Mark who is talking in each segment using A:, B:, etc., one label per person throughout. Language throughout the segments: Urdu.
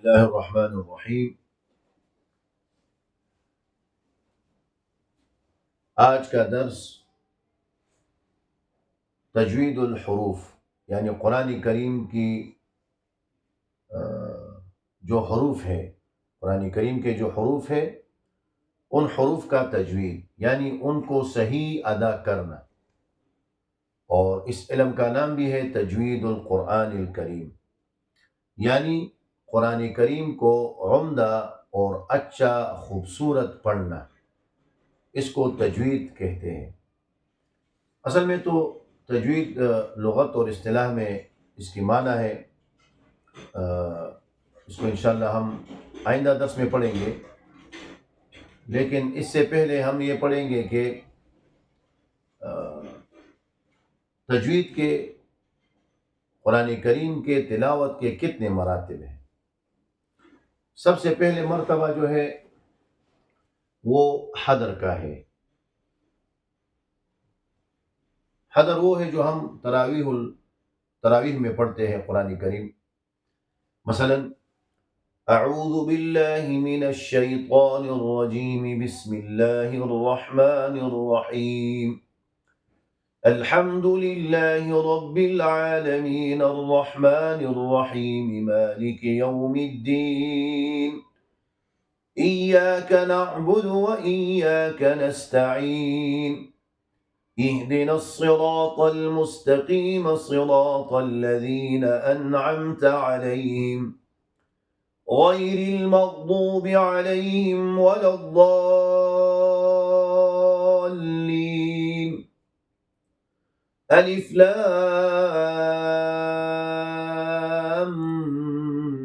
A: الله الرحمن الرحیم۔ آج کا درس تجوید الحروف یعنی قرآن کریم کی جو حروف ہے، قرآن کریم کے جو حروف ہے ان حروف کا تجوید یعنی ان کو صحیح ادا کرنا، اور اس علم کا نام بھی ہے تجوید القرآن الکریم، یعنی قرآن کریم کو عمدہ اور اچھا خوبصورت پڑھنا، اس کو تجوید کہتے ہیں۔ اصل میں تو تجوید لغت اور اصطلاح میں اس کی معنی ہے، اس کو انشاءاللہ ہم آئندہ درس میں پڑھیں گے، لیکن اس سے پہلے ہم یہ پڑھیں گے کہ تجوید کے قرآن کریم کے تلاوت کے کتنے مراتب ہیں۔ سب سے پہلے مرتبہ جو ہے وہ حدر کا ہے۔ حدر وہ ہے جو ہم تراویح میں پڑھتے ہیں قرآن کریم، مثلا اعوذ باللہ من الشیطان الرجیم بسم اللہ الرحمن الرحیم الحمد للہ رب العالمین الرحمن الرحیم مالک یوم الدین ایاک نعبد و ایاک نستعین اهدنا الصراط المستقيم صراط الذين أنعمت عليهم غير المغضوب عليهم ولا الضالين ألف لام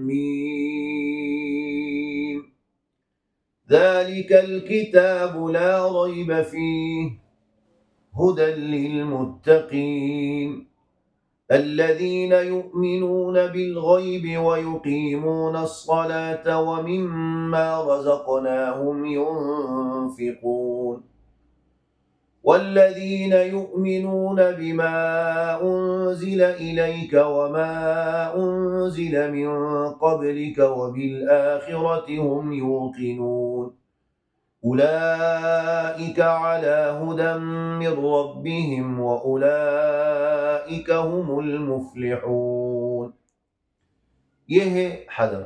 A: ميم ذلك الكتاب لا ريب فيه هدى للمتقين الذين يؤمنون بالغيب ويقيمون الصلاة ومما رزقناهم ينفقون والذين يؤمنون بما أنزل إليك وما أنزل من قبلك وبالآخرة هم يوقنون أولئك على هدى من ربهم وأولئك هم المفلحون۔ یہ ہے حدر۔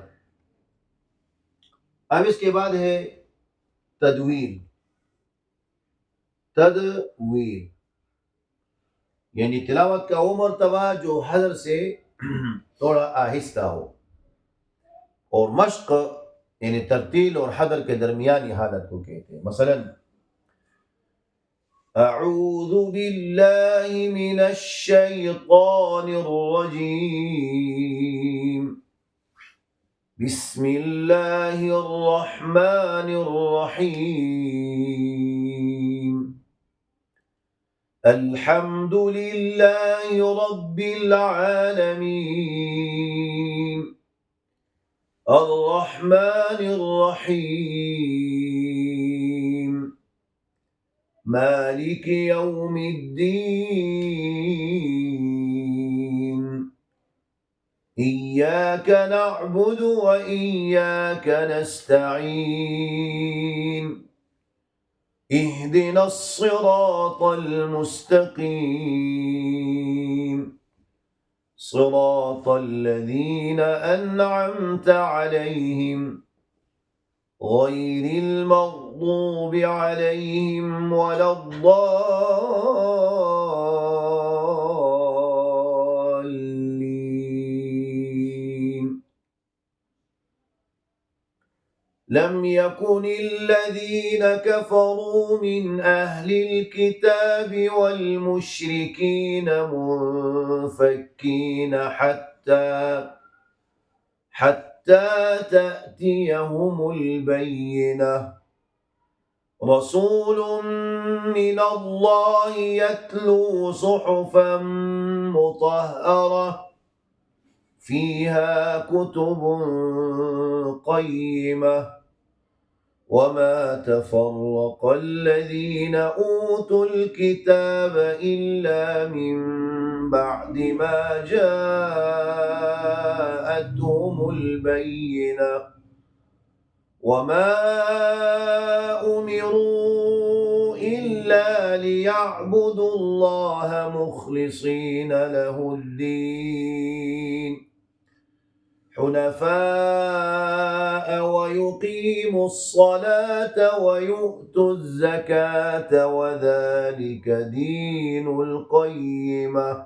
A: اب اس کے بعد ہے تدویر۔ تدویر یعنی تلاوت کا وہ مرتبہ جو حدر سے تھوڑا آہستہ ہو، اور مشق یعنی ترتیل اور حدر کے درمیانی حالت کو کہتے ہیں۔ مثلا اعوذ باللہ من الشیطان الرجیم بسم اللہ الرحمن الرحیم الحمد للہ رب العالمین الرحمن الرحیم مالک یوم الدین ایاک نعبد و ایاک نستعین اهدنا الصراط المستقیم صراط الذين أنعمت عليهم غير المغضوب عليهم ولا الضالين لم يكن الذين كفروا من أهل الكتاب والمشركين منفكين حتى تأتيهم البينة رسول من الله يتلو صحفا مطهرة فيها كتب قيمة وما تفرق الذين أوتوا الكتاب إلا من بعد ما جاءتهم البينة وما أمروا إلا ليعبدوا الله مخلصين له الدين حنفاء ويقيموا الصلاة ويؤتوا الزكاة وذلك دين القيمة.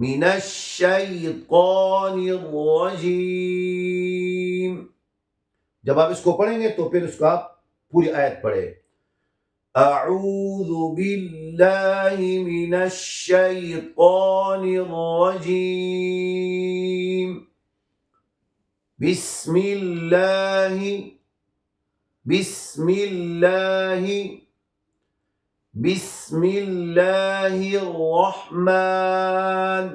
A: من الشیطان الرجیم. جب آپ اس کو پڑھیں گے تو پھر اس کو آپ پوری آیت پڑھیں. اعوذ باللہ من الشیطان الرجیم. بسم اللہ بسم اللہ بسم اللہ الرحمن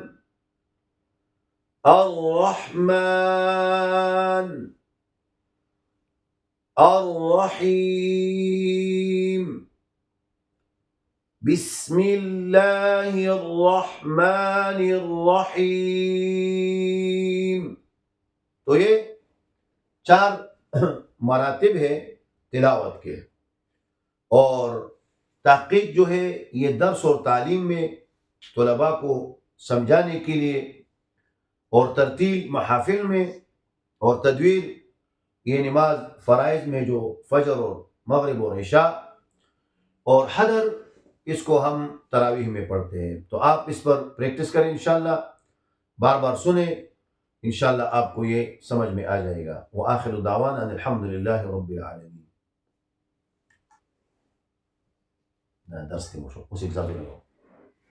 A: الرحمن الرحیم. بسم اللہ الرحمن الرحیم. تو یہ 4 مراتب ہے تلاوت کے. اور تحقیق جو ہے یہ درس اور تعلیم میں طلباء کو سمجھانے کے لیے، اور ترتیل محافل میں، اور تدویر یہ نماز فرائض میں جو فجر اور مغرب اور عشاء، اور حدر اس کو ہم تراویح میں پڑھتے ہیں. تو آپ اس پر پریکٹس کریں انشاءاللہ، بار بار سنیں، انشاءاللہ آپ کو یہ سمجھ میں آ جائے گا. وآخر دعوانا ان الحمدللہ رب العالمین. درس کے مشروع اسی